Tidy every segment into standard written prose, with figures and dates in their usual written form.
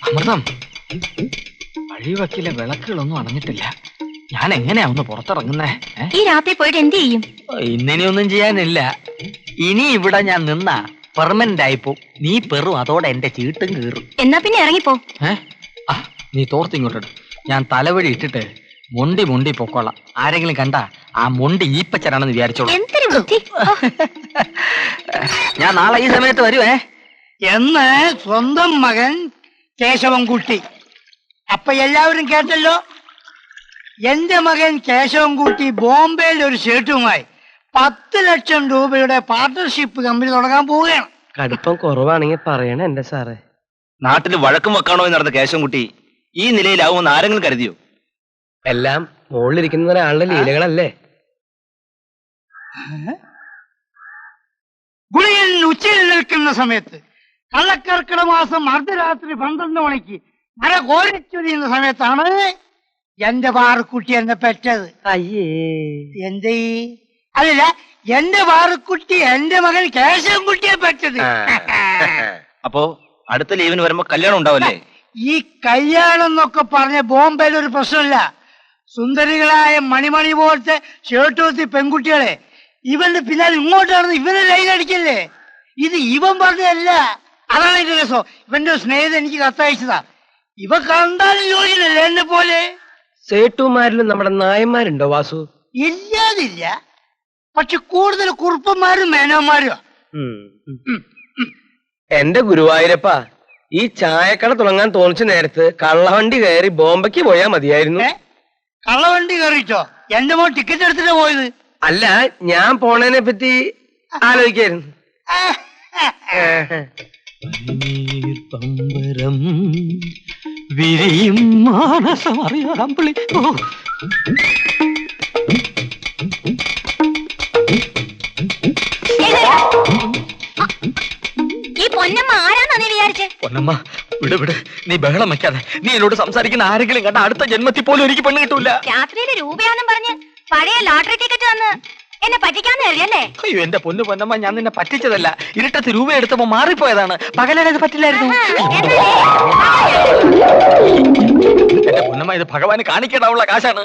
അമൃതം, വഴിവക്കിലെ വിളക്കുകളൊന്നും അണഞ്ഞിട്ടില്ല. ഞാൻ എങ്ങനെയാ ഒന്ന് പുറത്തിറങ്ങുന്നേ? ഈ രാത്രി പോയിട്ട് എന്ത് ചെയ്യും? ഇന്നിനിയൊന്നും ചെയ്യാനില്ല. ഇനി ഇവിടെ ഞാൻ നിന്നാ പെർമനന്റ് ആയിപ്പോ. നീ പെറും, അതോടെ എന്റെ ചീട്ടും കീറും. എന്നാ പിന്നെ ഇറങ്ങിപ്പോ. നീ തോർത്തിങ്ങോട്ടിട്ട് ഞാൻ തലവഴി ഇട്ടിട്ട് മുണ്ടി പൊക്കോളാം. ആരെങ്കിലും കണ്ട ആ മുണ്ടി ഈപ്പച്ചനാണെന്ന് വിചാരിച്ചോളൂ. എന്തൊരു ബുദ്ധി. ഞാൻ നാളെ ഈ സമയത്ത് വരുവേ എന്ന് സ്വന്തം മകൻ കേശവൻകുട്ടി. അപ്പൊ എല്ലാവരും കേട്ടല്ലോ, എന്റെ മകൻ കേശവൻകുട്ടി ബോംബെയിൽ ഒരു ഷേട്ടുമായി 10 ലക്ഷം രൂപയുടെ പാർട്ണർഷിപ്പ് കമ്പനി തുടങ്ങാൻ പോവുകയാണ്. കടുപ്പം കുറവാണെങ്കിൽ പറയണേ എന്റെ സാറേ. നാട്ടിൽ വഴക്കും വെക്കാണോ എന്ന് നടന്ന കേശവൻകുട്ടി ഈ നിലയിലാവുമെന്ന് ആരെങ്കിലും കരുതിയോ? എല്ലാം മുകളിലിരിക്കുന്ന ഒരാളുടെ ലീലകളല്ലേ. ഗുളിയൻ ഉച്ചയിൽ നിൽക്കുന്ന സമയത്ത്, കള്ളക്കർക്കിട മാസം അർദ്ധരാത്രി 12 മണിക്ക് മഴ കോരിച്ചൊരിയുന്ന സമയത്താണ് എന്റെ പാറുക്കുട്ടി എന്നെ പെറ്റത്. അയ്യേ, എന്തേ? അല്ല, എന്റെ പാറുക്കുട്ടി എന്റെ മകൻ കേശവൻകുട്ടിയെ പെറ്റത്. അപ്പോ അടുത്ത ലീവിന് വരുമ്പോ കല്യാണം ഉണ്ടാവല്ലേ? ഈ കല്യാണം എന്നൊക്കെ പറഞ്ഞ ബോംബെയിൽ ഒരു പ്രശ്നമില്ല. സുന്ദരികളായ മണിമണി പോലത്തെ ഷേർട്ടൂത്തി പെൺകുട്ടികളെ ഇവന്റെ പിന്നാലെ ഇങ്ങോട്ടാണെന്ന് ഇവനെ ലൈൻ അടിക്കല്ലേ. ഇത് ഇവൻ പറഞ്ഞതല്ല. അതാണ് എന്റെ രസം. ഇവന്റെ സ്നേഹിതൻ എനിക്ക് കത്തയച്ചതാ. ഇവ കണ്ടാലും യോഗ്യനല്ലേ എന്നെ പോലെ. സേട്ടുമാരിലും നമ്മുടെ നായന്മാരുണ്ടോ വാസു? ഇല്ലാതില്ല, പക്ഷെ കൂടുതൽ കുറുപ്പന്മാരും മേനോന്മാരും. എന്റെ ഗുരുവായൂരപ്പ, ഈ ചായക്കട തുടങ്ങാൻ തോന്നിച്ച നേരത്ത് കള്ളവണ്ടി കയറി ബോംബെക്ക് പോയാ മതിയായിരുന്നു. കള്ളവണ്ടി കയറിച്ചോ? എന്റെ മോൻ ടിക്കറ്റ് എടുത്തിട്ട് പോയത്. അല്ല, ഞാൻ പോണതിനെ പറ്റി ആലോചിക്കായിരുന്നു. പമ്പരം വിരിയും മാനസം അറിയാമ്പളി. ഈ പൊന്നമ്മ ആരാന്നാ നീ വിചാരിച്ചേ? പൊന്നമ്മ, വിട്. നീ ബഹളം വെക്കാതെ. നീ എന്നോട് സംസാരിക്കുന്ന ആരെങ്കിലും കണ്ട അടുത്ത ജന്മത്തിൽ പോലും എനിക്ക് പെണ്ണ് കിട്ടൂല. രാത്രിയില് രൂപയാന്നും പറഞ്ഞ് പഴയ ലോട്ടറി ടിക്കറ്റ് തന്ന് എന്നെ പറ്റിക്കാന്ന് കരുതിയല്ലേ? അയ്യോ, എന്റെ പൊന്നമ്മ, ഞാൻ നിന്നെ പറ്റിച്ചതല്ല. ഇരുട്ടത്ത് രൂപ എടുത്തപ്പോ മാറിപ്പോയതാണ്. പകലത് പറ്റില്ലായിരുന്നു. എന്റെ പൊന്നമ്മ, ഇത് ഭഗവാന് കാണിക്കാനുള്ള കാശാണ്.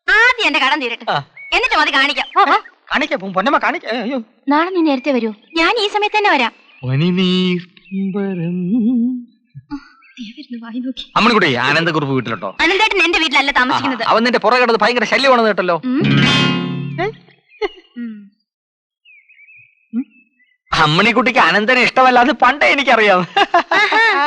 ആദ്യം എന്റെ കടം തീരട്ടെ, എന്നിട്ട് മതി കാണിക്കാം. കാണിക്കാം പൊന്നമ്മ, കാണിക്കാം. അയ്യോ, നാളെ നീ നേരത്തെ വരൂ. ഞാൻ ഈ സമയത്ത് തന്നെ വരാം. അമ്മണിക്കുട്ടി, ആനന്ദക്കുറുപ്പ് വീട്ടിലോട്ടോ? അനന്തേട്ടൻ എന്റെ വീട്ടിലല്ല താമസിക്കുന്നത്. അവൻ നിന്റെ പുറകെ കിടന്ന് ഭയങ്കര ശല്യമാണെന്ന് കേട്ടല്ലോ. അമ്മണിക്കുട്ടിക്ക് അനന്തനെ ഇഷ്ടമല്ല, അത് പണ്ടേ എനിക്കറിയാം.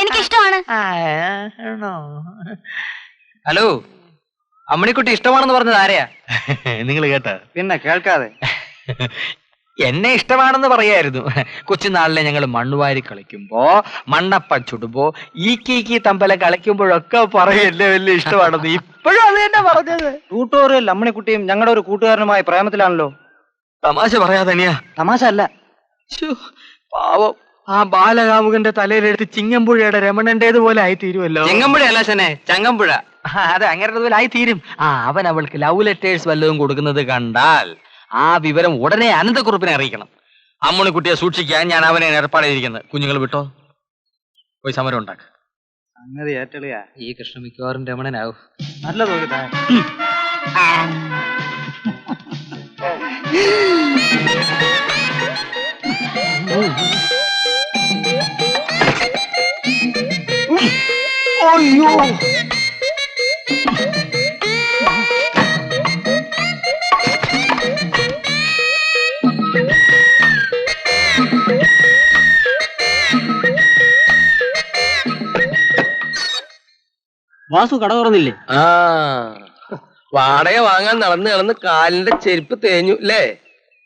എനിക്ക് ഇഷ്ടമാണ്. ഹലോ, അമ്മണിക്കുട്ടി ഇഷ്ടമാണെന്ന് പറഞ്ഞത് ആരെയാ? നിങ്ങൾ കേട്ട? പിന്നെ കേൾക്കാതെ. എന്നെ ഇഷ്ടമാണെന്ന് പറയായിരുന്നു. കൊച്ചുനാളിലെ ഞങ്ങൾ മണ്ണുവാരി കളിക്കുമ്പോ, മണ്ണപ്പ ചുടുമ്പോ, ഈ തമ്പല കളിക്കുമ്പോഴൊക്കെ പറയും എന്നെ വലിയ ഇഷ്ടമാണെന്ന്. ഇപ്പോഴും അത് തന്നെ പറഞ്ഞത്. ട്യൂട്ടോറിയൽ അമ്മണിക്കുട്ടിയും ഞങ്ങളുടെ ഒരു കൂട്ടുകാരനുമായ പ്രേമത്തിലാണല്ലോ. തമാശ പറയാതനിയാ. തമാശ അല്ല. പാവം, ആ ബാലകാമുകന്റെ തലയിലെടുത്ത് ചിങ്ങമ്പുഴയുടെ രമണന്റേതുപോലെ ആയി തീരുമല്ലോ. ചെങ്ങമ്പുഴ അല്ല ശനെ, ചങ്ങമ്പുഴ. അതെ, അങ്ങനെ ആയി തീരും. അവൻ അവൾക്ക് ലവ് ലെറ്റേഴ്സ് വല്ലതും കൊടുക്കുന്നത് കണ്ടാൽ ആ വിവരം ഉടനെ അനന്തക്കുറുപ്പിനെ അറിയിക്കണം. അമ്മണിക്കുട്ടിയെ സൂക്ഷിക്കാൻ ഞാൻ അവനെ ഏർപ്പാടായിരിക്കുന്നത്. കുഞ്ഞുങ്ങൾ വിട്ടോ, പോയി സമരം ഉണ്ടാക്ക. സംഗതി ഏറ്റളിയാ. ഈ കൃഷ്ണ മിക്കവാറും രമണനാവും. നല്ല തോന്നിട്ടാ. അയ്യോ, വാസു കട തുറന്നില്ലേ? വാടക വാങ്ങാൻ നടന്ന് കാലിന്റെ ചെരുപ്പ് തേഞ്ഞു അല്ലേ?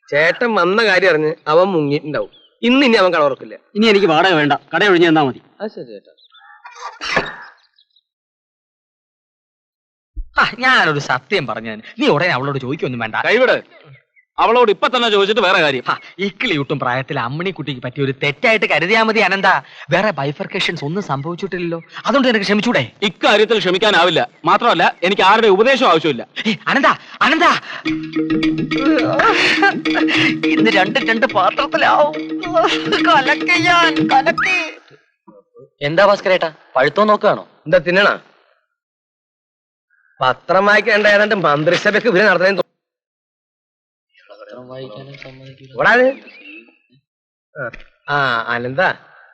ചേട്ടൻ വന്ന കാര്യം അറിഞ്ഞ് അവൻ മുങ്ങിയിട്ടുണ്ടാവും. ഇനി അവൻ കട തുറക്കില്ല. ഇനി എനിക്ക് വാടക വേണ്ട, കട ഒഴിഞ്ഞു തന്നാ മതി. അത് ശരി ചേട്ടാ. ഞാനൊരു സത്യം പറഞ്ഞു. നീ ഉടനെ അവളോട് ചോദിക്കൊന്നും വേണ്ട. കൈവിട്. അവളോട് ഇപ്പൊ തന്നെ ചോദിച്ചിട്ട് വേറെ കാര്യം. ഇക്കിളിയൂട്ടും പ്രായത്തിൽ അമ്മണിക്കുട്ടിക്ക് പറ്റിയ ഒരു തെറ്റായിട്ട് കരുതിയാ മതി അനന്ത. വേറെ ബൈഫർക്കേഷൻസ് ഒന്നും സംഭവിച്ചിട്ടില്ലല്ലോ. അതുകൊണ്ട് എനിക്ക് ക്ഷമിച്ചൂടെ? ഇക്കാര്യത്തിൽ ക്ഷമിക്കാനാവില്ല. മാത്രമല്ല, എനിക്ക് ആരുടെ ഉപദേശവും ആവശ്യമില്ല. അനന്ത ഇന്ന് രണ്ട് പാത്രത്തിലാവും. എന്താ ഭാസ്കരേട്ടാ പഴുത്തോ നോക്കുകയാണോ? എന്താ തിന്നണ? പത്രം വായിക്കേണ്ട ഏതാണ്ട് മന്ത്രിസഭയ്ക്ക് ഇവര് നടത്തുന്ന ആ അനന്താ,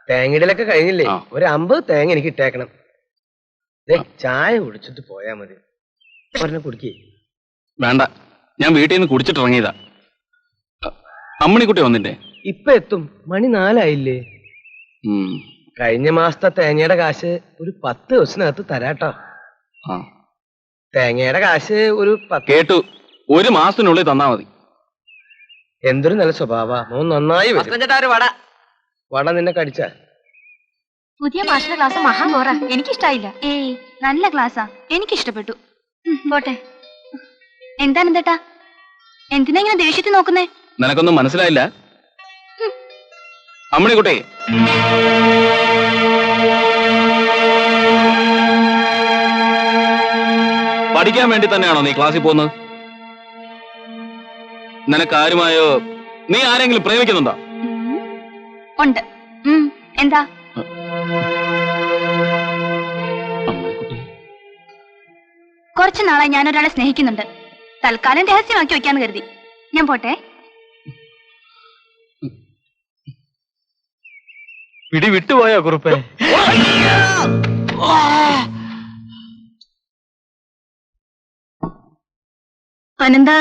തേങ്ങയിടലൊക്കെ കഴിഞ്ഞില്ലേ? ഒരു 50 തേങ്ങ എനിക്ക് ഇട്ടേക്കണം. ചായ കുടിച്ചിട്ട് പോയാ മതി. പറഞ്ഞ കുടിക്കേ. വേണ്ട, ഞാൻ വീട്ടിൽ നിന്ന് കുടിച്ചിട്ടിറങ്ങിയതാ. അമ്മണിക്കുട്ടി വന്നില്ലേ? ഇപ്പൊ എത്തും. മണി 4 ആയില്ലേ? കഴിഞ്ഞ മാസത്തെ തേങ്ങയുടെ കാശ് ഒരു 10 ദിവസത്തിനകത്ത് തരാട്ടോ. തേങ്ങയുടെ കാശ് ഒരു 10. കേട്ടു, ഒരു മാസത്തിനുള്ളിൽ തന്നാ മതി. എന്തൊരു നല്ല സ്വഭാവ. മോൻ നന്നായി വരും. വട നിന്നെ കടിച്ച പുതിയ മാഷിന്റെ ക്ലാസ് മഹാഘോറ. എനിക്കിഷ്ടായില്ല. ഏയ് നല്ല ക്ലാസ്സാ, എനിക്കിഷ്ടപ്പെട്ടു. പോട്ടെ. എന്താണെന്തേട്ടാ, എന്തിനാ ഇങ്ങനെ ദേഷ്യത്തിൽ നോക്കുന്നേ? നിനക്കൊന്നും മനസ്സിലായില്ല അമ്മണിക്കുട്ടി? പഠിക്കാൻ വേണ്ടി തന്നെയാണോ നീ ക്ലാസ്സിൽ പോകുന്നത്? നിനക്കാരുമായോ നീ ആരെങ്കിലും പ്രേമിക്കുന്നുണ്ടോ? ഉണ്ട്. എന്താ? കുറച്ചു നാളായി ഞാൻ ഒരാളെ സ്നേഹിക്കുന്നുണ്ട്. തൽക്കാലം രഹസ്യമാക്കി വെക്കാന്ന് കരുതി. ഞാൻ പോട്ടെ. പിടി വിട്ടുപോയോ കുറുപ്പേ? അനന്ത,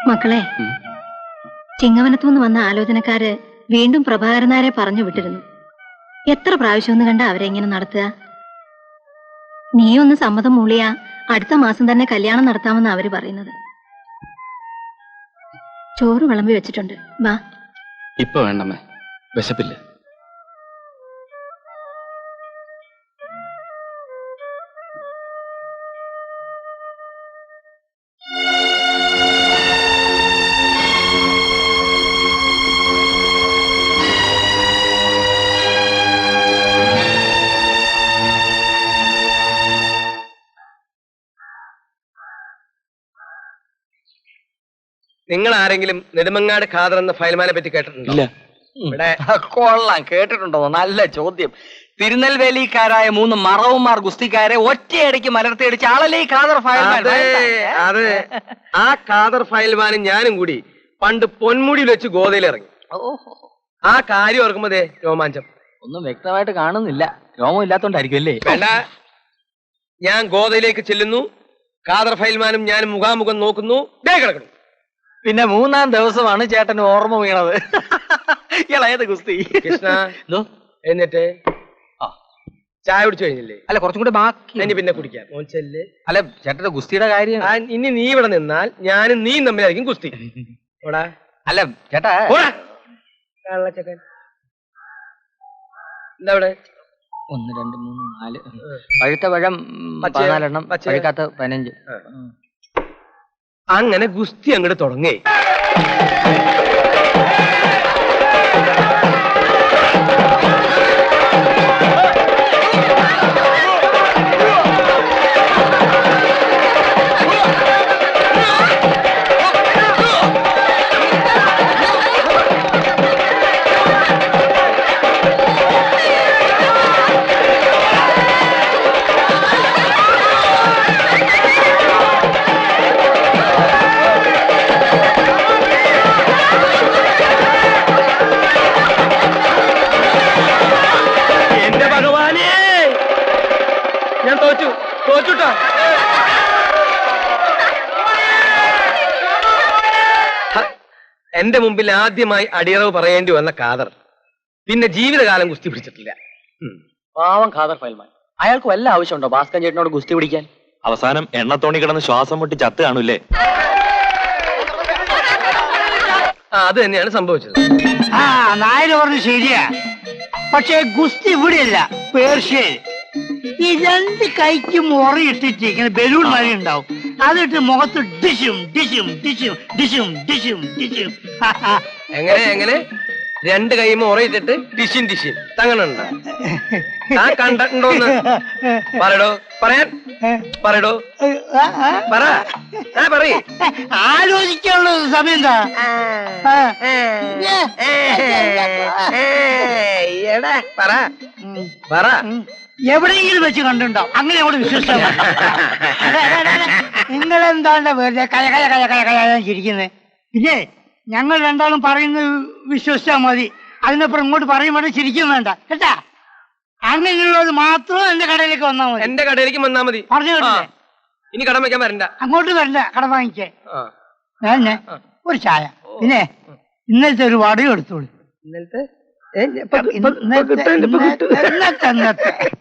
മക്കളെ, ചിങ്ങവനത്തുനിന്ന് വന്ന ആലോചനക്കാര് വീണ്ടും പ്രഭാകരനാരെ പറഞ്ഞു വിട്ടിരുന്നു. എത്ര പ്രാവശ്യം ഒന്ന് കണ്ട അവരെ ഇങ്ങനെ നടത്തുക? നീ ഒന്ന് സമ്മതം മൂളിയാ അടുത്ത മാസം തന്നെ കല്യാണം നടത്താമെന്ന് അവര് പറയുന്നത്. ചോറ് വിളമ്പി വെച്ചിട്ടുണ്ട്, വാ. ഇപ്പൊ വേണ്ടമ്മേ, വിശപ്പില്ല. നിങ്ങൾ ആരെങ്കിലും നെടുമങ്ങാട് ഖാദർ എന്ന ഫയൽമാനെ പറ്റി കേട്ടിട്ടുണ്ടോ? ഇവിടെ കൊള്ളാം, കേട്ടിട്ടുണ്ടോ? നല്ല ചോദ്യം. തിരുനെൽവേലിക്കാരായ 3 മറവന്മാർ ഗുസ്തിക്കാരെ ഒറ്റയടിക്ക് മലർത്തിയടിച്ച് ആളല്ലേ ഈ ഖാദർ ഫയൽമാൻ? അതെ, ആ ഖാദർ ഫയൽമാനും ഞാനും കൂടി പണ്ട് പൊന്മുടിയിൽ വെച്ച് ഗോതയിൽ ഇറങ്ങി. ആ കാര്യം ഓർക്കുമ്പോഴേ രോമാഞ്ചം. ഒന്നും വ്യക്തമായിട്ട് കാണുന്നില്ല. രോമം ഇല്ലാത്തോണ്ടായിരിക്കും അല്ലേ? വേണ്ട, ഞാൻ ഗോതയിലേക്ക് ചെല്ലുന്നു. ഖാദർ ഫയൽമാനും ഞാനും മുഖാമുഖം നോക്കുന്നു. ദേ കിടക്കുന്നു. പിന്നെ 3-ാം ദിവസമാണ് ചേട്ടന് ഓർമ്മ വീണത്. ഇളയത് ഗുസ്തി. കൃഷ്ണ എന്നിട്ട് ചായ കുടിച്ചു കഴിഞ്ഞില്ലേ? അല്ല, കുറച്ചും കൂടെ ബാക്കി. ഇനി പിന്നെ കുടിക്കാം. മോൻചെല്ല്. അല്ല, ചേട്ടന്റെ ഗുസ്തിയുടെ കാര്യം. ഇനി നീ ഇവിടെ നിന്നാൽ ഞാനും നീയും തമ്മിലായിരിക്കും ഗുസ്തി. ഓടാ. അല്ല ചേട്ടാ, കള്ളച്ചക്കൻ എന്താ ഇവിടെ? 1 2 3 4 പഴുത്ത പഴം 14 എണ്ണം, പഴുക്കാത്ത 15. അങ്ങനെ ഗുസ്തി അങ്ങോട്ട് തുടങ്ങേ. തോറ്റുട്ടാ. എന്റെ മുമ്പിൽ ആദ്യമായി അടിയറവ് പറയേണ്ടി വന്ന ഖാദർ പിന്നെ ജീവിതകാലം ഗുസ്തി പിടിച്ചിട്ടില്ല. പാവം ഖാദർ ഫയൽമാൻ. അയാൾക്ക് വല്ല ആവശ്യമുണ്ടോ ഭാസ്കരൻ ചേട്ടനോട് ഗുസ്തി പിടിക്കാൻ? അവസാനം എണ്ണത്തോണി കിടന്ന് ശ്വാസം മുട്ടി ചത്ത് കാണൂല്ലേ? അത് തന്നെയാണ് സംഭവിച്ചത്. നായർ പറഞ്ഞു ശരിയാ. പക്ഷേ ഗുസ്തി ഇവിടെയല്ല, പേർഷ്യയിൽ. ഈ 2 കൈക്കും ഉറയിട്ടിട്ട് ഇങ്ങനെ ബലൂൺ മഴ ഉണ്ടാവും. അതിട്ട് മുഖത്ത് ഡിഷും ഡിഷും ഡിഷും ഡിഷും ഡിഷും ഡിഷും എങ്ങനെ 2 കൈമ ഉറയിട്ടിട്ട് ടിഷിൻ ടിഷിൻ തങ്ങണുണ്ട താൻ കണ്ടിട്ടുണ്ടോന്ന് പറയടോ പറയടോ പറയേ ആലോചിക്കാനുള്ള സമയം എന്താ പറ എവിടെയെങ്കിലും വെച്ച് കണ്ടിട്ടുണ്ടാവും അങ്ങനെ അവിടെ വിശ്വസിച്ചാൽ നിങ്ങളെന്താണ്ട് വെറുതെ കയ കയ കയ കയ കയ ചിരിക്കുന്നത് പിന്നെ ഞങ്ങൾ രണ്ടാളും പറയുന്നത് വിശ്വസിച്ചാൽ മതി. അതിനപ്പുറം ഇങ്ങോട്ട് പറയുമ്പോൾ ചിരിക്കും വേണ്ട കേട്ടാ. അങ്ങനെയുള്ളത് മാത്രം എന്റെ കടയിലേക്ക് വന്നാൽ മതി. എന്റെ കടയിലേക്ക് വന്നാൽ മതി. പറഞ്ഞു കേട്ടില്ലേ? ഇനി കടം വെക്കാൻ വരണ്ട. അങ്ങോട്ട് വരണ്ട കടം വാങ്ങിക്കേ. ഞാൻ ഒരു ചായ പിന്നെ ഇന്നലത്തെ ഒരു വടയും എടുത്തോളൂ. ഇന്നലത്തെ ഇന്നത്തെ